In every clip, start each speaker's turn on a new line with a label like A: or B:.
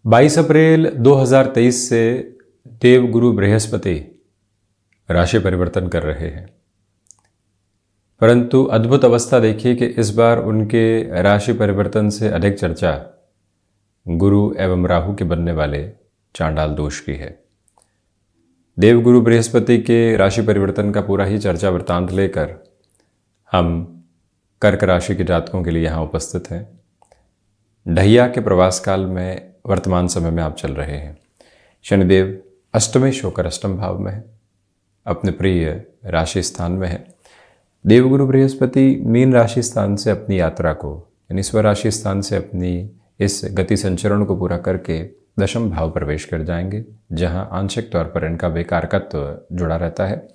A: 22 April 2023 से देवगुरु बृहस्पति राशि परिवर्तन कर रहे हैं, परंतु अद्भुत अवस्था देखिए कि इस बार उनके राशि परिवर्तन से अधिक चर्चा गुरु एवं राहु के बनने वाले चांडाल दोष की है। देवगुरु बृहस्पति के राशि परिवर्तन का पूरा ही चर्चा वृत्तांत लेकर हम कर्क राशि के जातकों के लिए यहाँ उपस्थित हैं। ढैया के प्रवास काल में वर्तमान समय में आप चल रहे हैं। शनिदेव अष्टमेश होकर अष्टम भाव में है, अपने प्रिय राशि स्थान में है। देवगुरु बृहस्पति मीन राशि स्थान से अपनी यात्रा को यानी स्वराशि स्थान से अपनी इस गति संचरण को पूरा करके दशम भाव प्रवेश कर जाएंगे, जहां आंशिक तौर पर इनका बेकारकत्व जुड़ा रहता है।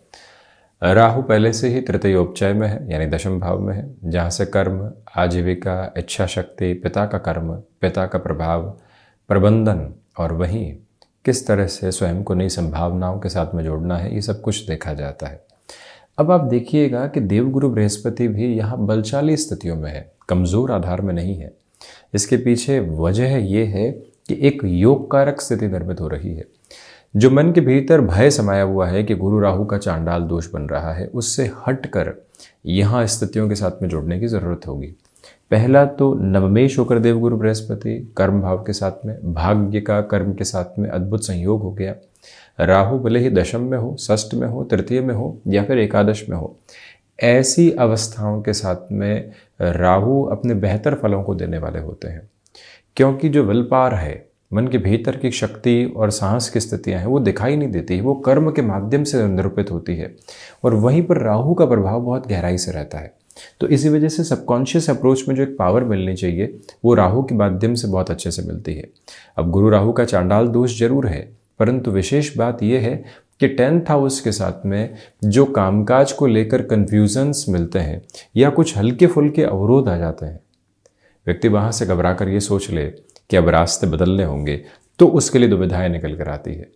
A: राहु पहले से ही तृतीयोपचय में है यानी दशम भाव में है, जहां से कर्म, आजीविका, इच्छा शक्ति, पिता का कर्म, पिता का प्रभाव, प्रबंधन और वहीं किस तरह से स्वयं को नई संभावनाओं के साथ में जोड़ना है, ये सब कुछ देखा जाता है। अब आप देखिएगा कि देवगुरु बृहस्पति भी यहाँ बलशाली स्थितियों में है, कमज़ोर आधार में नहीं है। इसके पीछे वजह ये है कि एक योग कारक स्थिति निर्मित हो रही है। जो मन के भीतर भय समाया हुआ है कि गुरु राहु का चांडाल दोष बन रहा है, उससे हटकर यहाँ स्थितियों के साथ में जोड़ने की ज़रूरत होगी। पहला तो नवमेश होकर देवगुरु बृहस्पति कर्म भाव के साथ में, भाग्य का कर्म के साथ में अद्भुत संयोग हो गया। राहु भले ही दशम में हो, षष्ठ में हो, तृतीय में हो या फिर एकादश में हो, ऐसी अवस्थाओं के साथ में राहु अपने बेहतर फलों को देने वाले होते हैं, क्योंकि जो विल पावर है, मन के भीतर की शक्ति और साहस की स्थितियां हैं, वो दिखाई नहीं देती, वो कर्म के माध्यम से निरूपित होती है और वहीं पर राहु का प्रभाव बहुत गहराई से रहता है। तो इसी वजह से सबकॉन्शियस अप्रोच में जो एक पावर मिलनी चाहिए वो राहु के माध्यम से बहुत अच्छे से मिलती है। अब गुरु राहु का चांडाल दोष जरूर है, परंतु विशेष बात यह है कि 10th हाउस के साथ में जो कामकाज को लेकर कन्फ्यूजन्स मिलते हैं या कुछ हल्के फुल्के अवरोध आ जाते हैं, व्यक्ति वहाँ से घबरा कर ये सोच ले कि अब रास्ते बदलने होंगे, तो उसके लिए दुविधाएं निकल कर आती है।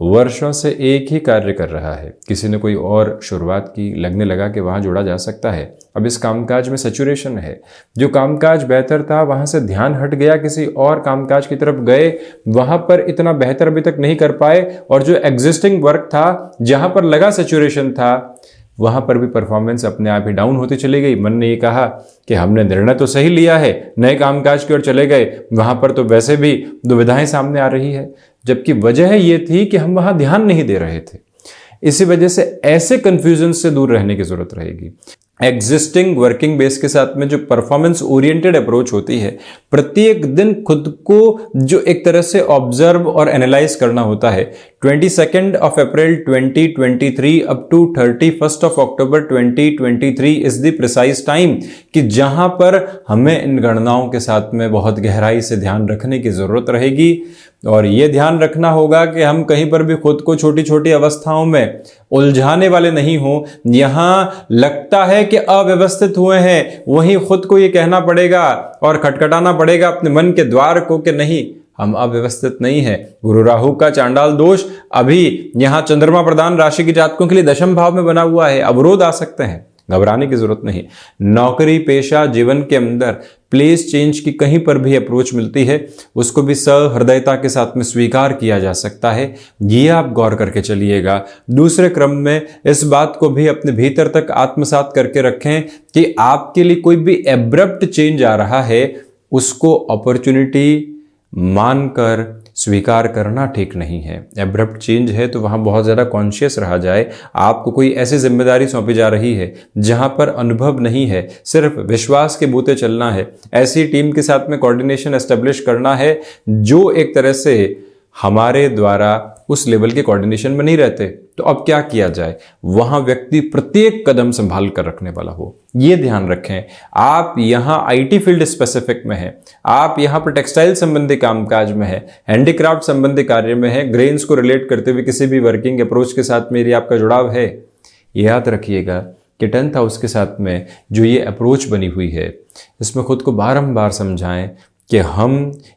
A: वर्षों से एक ही कार्य कर रहा है, किसी ने कोई और शुरुआत की, लगने लगा कि वहाँ जोड़ा जा सकता है। अब इस कामकाज में सैचुरेशन है, जो कामकाज बेहतर था वहाँ से ध्यान हट गया, किसी और कामकाज की तरफ गए, वहाँ पर इतना बेहतर अभी तक नहीं कर पाए, और जो एग्जिस्टिंग वर्क था जहाँ पर लगा सैचुरेशन था, वहाँ पर भी परफॉर्मेंस अपने आप ही डाउन होती चली गई। मन ने ये कहा कि हमने निर्णय तो सही लिया है, नए कामकाज की ओर चले गए, वहाँ पर तो वैसे भी दुविधाएं सामने आ रही है, जबकि वजह ये थी कि हम वहाँ ध्यान नहीं दे रहे थे। इसी वजह से ऐसे कंफ्यूजन से दूर रहने की जरूरत रहेगी। एग्जिस्टिंग वर्किंग बेस के साथ में जो परफॉर्मेंस ओरिएंटेड अप्रोच होती है, प्रत्येक दिन खुद को जो एक तरह से ऑब्जर्व और एनालाइज करना होता है। 22 April 2023 up to 31 October 2023 is the precise time कि जहां पर हमें इन गणनाओं के साथ में बहुत गहराई से ध्यान रखने की जरूरत रहेगी। और ये ध्यान रखना होगा कि हम कहीं पर भी खुद को छोटी छोटी अवस्थाओं में उलझाने वाले नहीं हो। यहां लगता है कि अव्यवस्थित हुए हैं, वहीं खुद को ये कहना पड़ेगा और खटखटाना पड़ेगा अपने मन के द्वार को कि नहीं, हम अव्यवस्थित नहीं है। गुरु राहु का चांडाल दोष अभी यहां चंद्रमा प्रधान राशि के जातकों के लिए दशम भाव में बना हुआ है, अवरोध आ सकते हैं, घबराने की जरूरत नहीं। नौकरी पेशा जीवन के अंदर प्लेस चेंज की कहीं पर भी अप्रोच मिलती है, उसको भी सहृदयता के साथ में स्वीकार किया जा सकता है, ये आप गौर करके चलिएगा। दूसरे क्रम में इस बात को भी अपने भीतर तक आत्मसात करके रखें कि आपके लिए कोई भी एब्रप्ट चेंज आ रहा है, उसको अपॉर्चुनिटी मानकर स्वीकार करना ठीक नहीं है। एब्रप्ट चेंज है तो वहाँ बहुत ज़्यादा कॉन्शियस रहा जाए। आपको कोई ऐसी जिम्मेदारी सौंपी जा रही है जहाँ पर अनुभव नहीं है, सिर्फ विश्वास के बूते चलना है। ऐसी टीम के साथ में कोऑर्डिनेशन एस्टेब्लिश करना है जो एक तरह से हमारे द्वारा उस लेवल के कोऑर्डिनेशन में नहीं रहते। तो अब क्या किया जाए, वहां व्यक्ति प्रत्येक कदम संभाल कर रखने वाला हो, ये ध्यान रखें। आप यहां आईटी फील्ड स्पेसिफिक में हैं, आप यहां पर टेक्सटाइल संबंधी कामकाज में है, हैंडीक्राफ्ट संबंधी कार्य में है, ग्रेन्स को रिलेट करते हुए किसी भी वर्किंग अप्रोच के साथ मेरी आपका जुड़ाव है। याद रखिएगा कि 10th हाउस के साथ में जो ये अप्रोच बनी हुई है, इसमें खुद को बारंबार समझाएं कि हम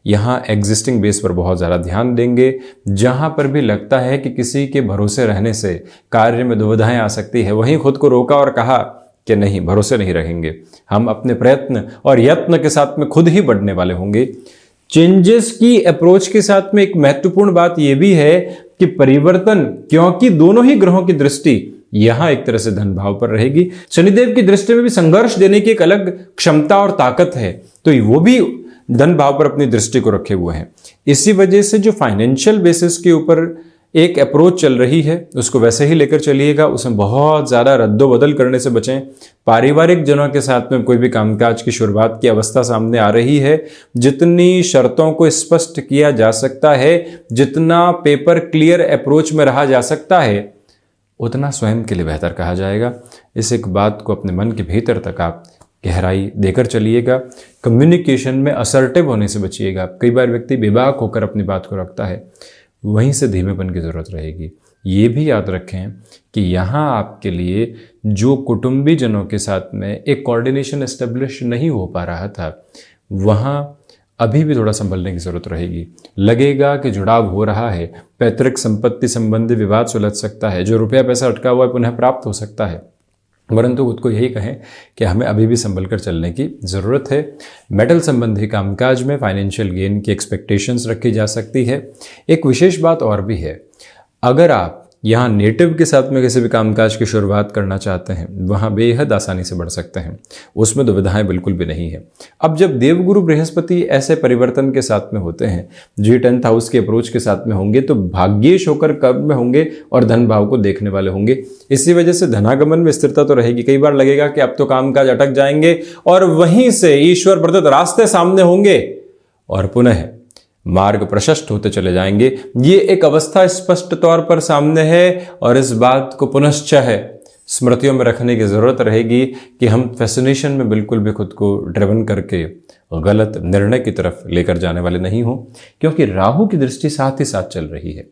A: यहाँ एग्जिस्टिंग बेस पर बहुत ज़्यादा ध्यान देंगे। जहाँ पर भी लगता है कि किसी के भरोसे रहने से कार्य में दुविधाएं आ सकती है, वहीं खुद को रोका और कहा कि नहीं, भरोसे नहीं रहेंगे, हम अपने प्रयत्न और यत्न के साथ में खुद ही बढ़ने वाले होंगे। चेंजेस की अप्रोच के साथ में एक महत्वपूर्ण बात यह भी है कि परिवर्तन, क्योंकि दोनों ही ग्रहों की दृष्टि यहां एक तरह से धन भाव पर रहेगी, शनिदेव की दृष्टि में भी संघर्ष देने की एक अलग क्षमता और ताकत है, तो वो भी धन भाव पर अपनी दृष्टि को रखे हुए हैं। इसी वजह से जो फाइनेंशियल बेसिस के ऊपर एक अप्रोच चल रही है उसको वैसे ही लेकर चलिएगा, उसमें बहुत ज़्यादा रद्दोबदल करने से बचें। पारिवारिक जनों के साथ में कोई भी कामकाज की शुरुआत की अवस्था सामने आ रही है, जितनी शर्तों को स्पष्ट किया जा सकता है, जितना पेपर क्लियर अप्रोच में रहा जा सकता है, उतना स्वयं के लिए बेहतर कहा जाएगा। इस एक बात को अपने मन के भीतर तक आप गहराई देकर चलिएगा। कम्युनिकेशन में असर्टिव होने से बचिएगा। कई बार व्यक्ति बेबाक होकर अपनी बात को रखता है, वहीं से धीमेपन की ज़रूरत रहेगी। ये भी याद रखें कि यहाँ आपके लिए जो कुटुंबी जनों के साथ में एक कोऑर्डिनेशन एस्टेब्लिश नहीं हो पा रहा था, वहाँ अभी भी थोड़ा संभलने की ज़रूरत रहेगी। लगेगा कि जुड़ाव हो रहा है, पैतृक संपत्ति संबंधी विवाद सुलझ सकता है, जो रुपया पैसा अटका हुआ है पुनः प्राप्त हो सकता है, परंतु खुद को यही कहें कि हमें अभी भी संभल कर चलने की ज़रूरत है। मेटल संबंधी कामकाज में फाइनेंशियल गेन की एक्सपेक्टेशंस रखी जा सकती है। एक विशेष बात और भी है, अगर आप यहाँ नेटिव के साथ में किसी भी कामकाज की शुरुआत करना चाहते हैं, वहाँ बेहद आसानी से बढ़ सकते हैं, उसमें दुविधाएं बिल्कुल भी नहीं है। अब जब देवगुरु बृहस्पति ऐसे परिवर्तन के साथ में होते हैं, जी 10th हाउस के अप्रोच के साथ में होंगे, तो भाग्येश होकर कर्म में होंगे और धन भाव को देखने वाले होंगे। इसी वजह से धनागमन में स्थिरता तो रहेगी। कई बार लगेगा कि अब तो कामकाज अटक जाएंगे और वहीं से ईश्वर प्रदत्त रास्ते सामने होंगे और पुनः मार्ग प्रशस्त होते चले जाएंगे। ये एक अवस्था स्पष्ट तौर पर सामने है और इस बात को पुनश्च है स्मृतियों में रखने की जरूरत रहेगी कि हम फैसिनेशन में बिल्कुल भी खुद को ड्रिवन करके गलत निर्णय की तरफ लेकर जाने वाले नहीं हो, क्योंकि राहु की दृष्टि साथ ही साथ चल रही है।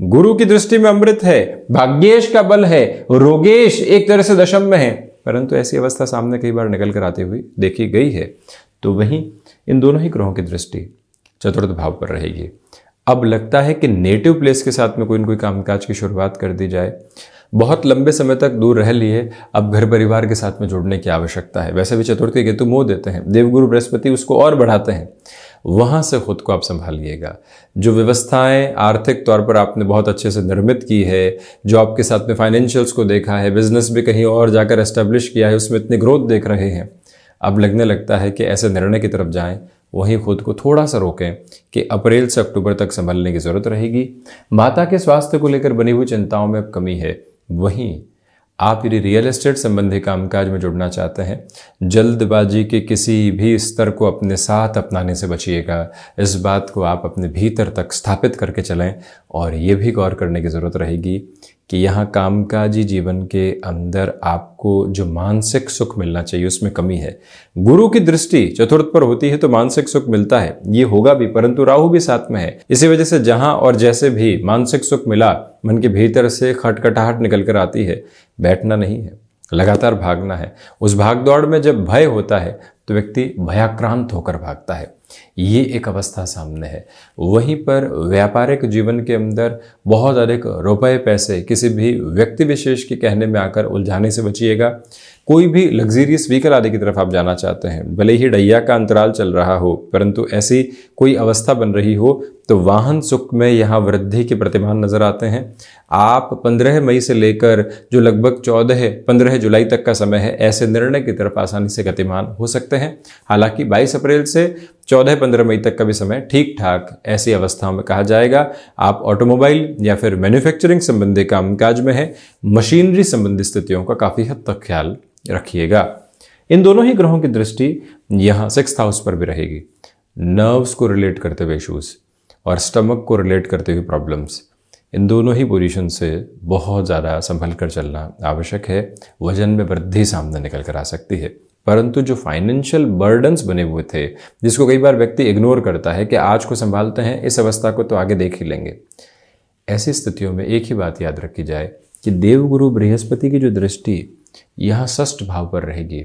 A: गुरु की दृष्टि में अमृत है, भाग्येश का बल है, रोगेश एक तरह से दशम में है, परंतु ऐसी अवस्था सामने कई बार निकल कर आती हुई देखी गई है। तो वहीं इन दोनों ही ग्रहों की दृष्टि चतुर्थ भाव पर रहेगी। अब लगता है कि नेटिव प्लेस के साथ में कोई न कोई कामकाज की शुरुआत कर दी जाए। बहुत लंबे समय तक दूर रह लिए, अब घर परिवार के साथ में जुड़ने की आवश्यकता है। वैसे भी चतुर्थी केतु मोह देते हैं, देवगुरु बृहस्पति उसको और बढ़ाते हैं। वहाँ से खुद को आप संभालिएगा। जो व्यवस्थाएं आर्थिक तौर पर आपने बहुत अच्छे से निर्मित की है, जो आपके साथ में फाइनेंशियल्स को देखा है, बिजनेस भी कहीं और जाकर एस्टेब्लिश किया है, उसमें इतनी ग्रोथ देख रहे हैं, अब लगने लगता है कि ऐसे निर्णय की तरफ जाएं। वहीं खुद को थोड़ा सा रोकें कि अप्रैल से अक्टूबर तक संभलने की ज़रूरत रहेगी। माता के स्वास्थ्य को लेकर बनी हुई चिंताओं में अब कमी है। वहीं आप यदि रियल एस्टेट संबंधी कामकाज में जुड़ना चाहते हैं, जल्दबाजी के किसी भी स्तर को अपने साथ अपनाने से बचिएगा। इस बात को आप अपने भीतर तक स्थापित करके चलें और ये भी गौर करने की ज़रूरत रहेगी कि यहाँ कामकाजी जीवन के अंदर आपको जो मानसिक सुख मिलना चाहिए उसमें कमी है। गुरु की दृष्टि चतुर्थ पर होती है तो मानसिक सुख मिलता है, ये होगा भी, परंतु राहु भी साथ में है। इसी वजह से जहाँ और जैसे भी मानसिक सुख मिला, मन के भीतर से खटखटाहट निकल कर आती है। बैठना नहीं है, लगातार भागना है। उस भागदौड़ में जब भय होता है तो व्यक्ति भयाक्रांत होकर भागता है। ये एक अवस्था सामने है। वहीं पर व्यापारिक जीवन के अंदर बहुत अधिक रुपए पैसे किसी भी व्यक्ति विशेष के कहने में आकर उलझाने से बचिएगा। कोई भी लग्जरियस व्हीकल आदि की तरफ आप जाना चाहते हैं, भले ही डैया का अंतराल चल रहा हो, परंतु ऐसी कोई अवस्था बन रही हो तो वाहन सुख में यहाँ वृद्धि के प्रतिमान नजर आते हैं। आप 15 मई से लेकर जो लगभग 14-15 जुलाई तक का समय है, ऐसे निर्णय की तरफ आसानी से गतिमान हो सकते हैं। हालांकि 22 अप्रैल से 14-15 मई तक का भी समय ठीक ठाक ऐसी अवस्थाओं में कहा जाएगा। आप ऑटोमोबाइल या फिर मैन्युफैक्चरिंग संबंधी कामकाज में है, मशीनरी संबंधी स्थितियों का काफ़ी हद तक ख्याल रखिएगा। इन दोनों ही ग्रहों की दृष्टि यहाँ 6th हाउस पर भी रहेगी। नर्व्स को रिलेट करते हुए इश्यूज और स्टमक को रिलेट करते हुए प्रॉब्लम्स, इन दोनों ही पोजीशन से बहुत ज़्यादा संभल कर चलना आवश्यक है। वजन में वृद्धि सामने निकल कर आ सकती है, परंतु जो फाइनेंशियल बर्डन्स बने हुए थे, जिसको कई बार व्यक्ति इग्नोर करता है कि आज को संभालते हैं, इस अवस्था को तो आगे देख ही लेंगे। ऐसी स्थितियों में एक ही बात याद रखी जाए कि देवगुरु बृहस्पति की जो दृष्टि यहाँ 6th भाव पर रहेगी,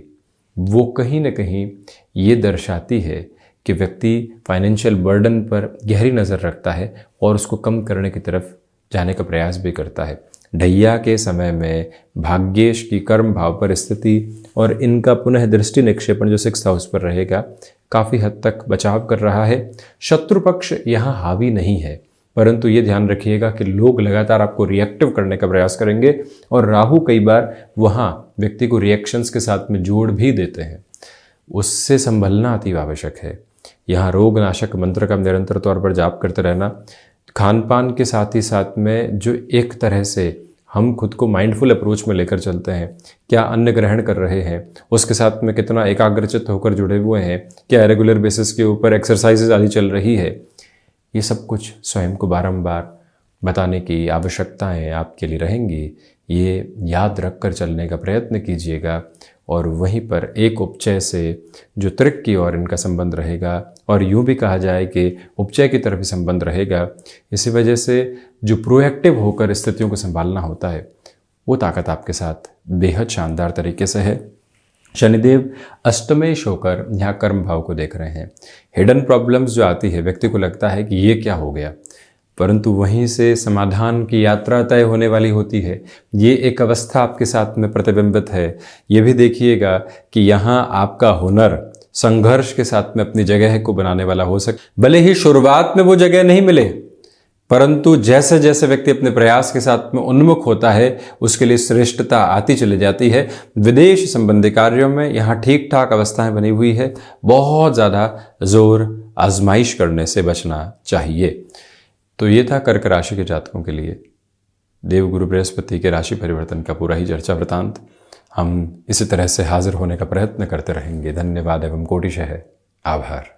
A: वो कहीं ना कहीं ये दर्शाती है कि व्यक्ति फाइनेंशियल बर्डन पर गहरी नज़र रखता है और उसको कम करने की तरफ जाने का प्रयास भी करता है। ढैया के समय में भाग्येश की कर्म भाव पर स्थिति और इनका पुनः दृष्टि निक्षेपण जो 6th हाउस पर रहेगा, काफ़ी हद तक बचाव कर रहा है। शत्रु पक्ष यहाँ हावी नहीं है, परंतु ये ध्यान रखिएगा कि लोग लगातार आपको रिएक्टिव करने का प्रयास करेंगे और राहु कई बार वहाँ व्यक्ति को रिएक्शंस के साथ में जोड़ भी देते हैं। उससे संभलना अति आवश्यक है। यहाँ रोग नाशक मंत्र का निरंतर तौर पर जाप करते रहना, खान पान के साथ ही साथ में जो एक तरह से हम खुद को माइंडफुल अप्रोच में लेकर चलते हैं, क्या अन्न ग्रहण कर रहे हैं, उसके साथ में कितना एकाग्रचित्त होकर जुड़े हुए हैं, क्या रेगुलर बेसिस के ऊपर एक्सरसाइजेज आदि चल रही है, ये सब कुछ स्वयं को बारंबार बताने की आवश्यकताएं आपके लिए रहेंगी। ये याद रख कर चलने का प्रयत्न कीजिएगा और वहीं पर एक उपचय से जो त्रिक की ओर इनका संबंध रहेगा, और यूँ भी कहा जाए कि उपचय की तरफ ही संबंध रहेगा। इसी वजह से जो प्रोएक्टिव होकर स्थितियों को संभालना होता है, वो ताकत आपके साथ बेहद शानदार तरीके से है। शनिदेव अष्टमेश होकर यहाँ कर्म भाव को देख रहे हैं। हिडन प्रॉब्लम्स जो आती है, व्यक्ति को लगता है कि ये क्या हो गया, परंतु वहीं से समाधान की यात्रा तय होने वाली होती है। ये एक अवस्था आपके साथ में प्रतिबिंबित है। ये भी देखिएगा कि यहाँ आपका हुनर संघर्ष के साथ में अपनी जगह को बनाने वाला हो सकता। भले ही शुरुआत में वो जगह नहीं मिले, परंतु जैसे जैसे व्यक्ति अपने प्रयास के साथ में उन्मुख होता है, उसके लिए श्रेष्ठता आती चली जाती है। विदेश संबंधी कार्यों में यहाँ ठीक ठाक अवस्थाएं बनी हुई है। बहुत ज़्यादा जोर आजमाइश करने से बचना चाहिए। तो ये था कर्क राशि के जातकों के लिए देवगुरु बृहस्पति के राशि परिवर्तन का पूरा ही चर्चा वृतांत। हम इसी तरह से हाजिर होने का प्रयत्न करते रहेंगे। धन्यवाद एवं कोटिशः आभार।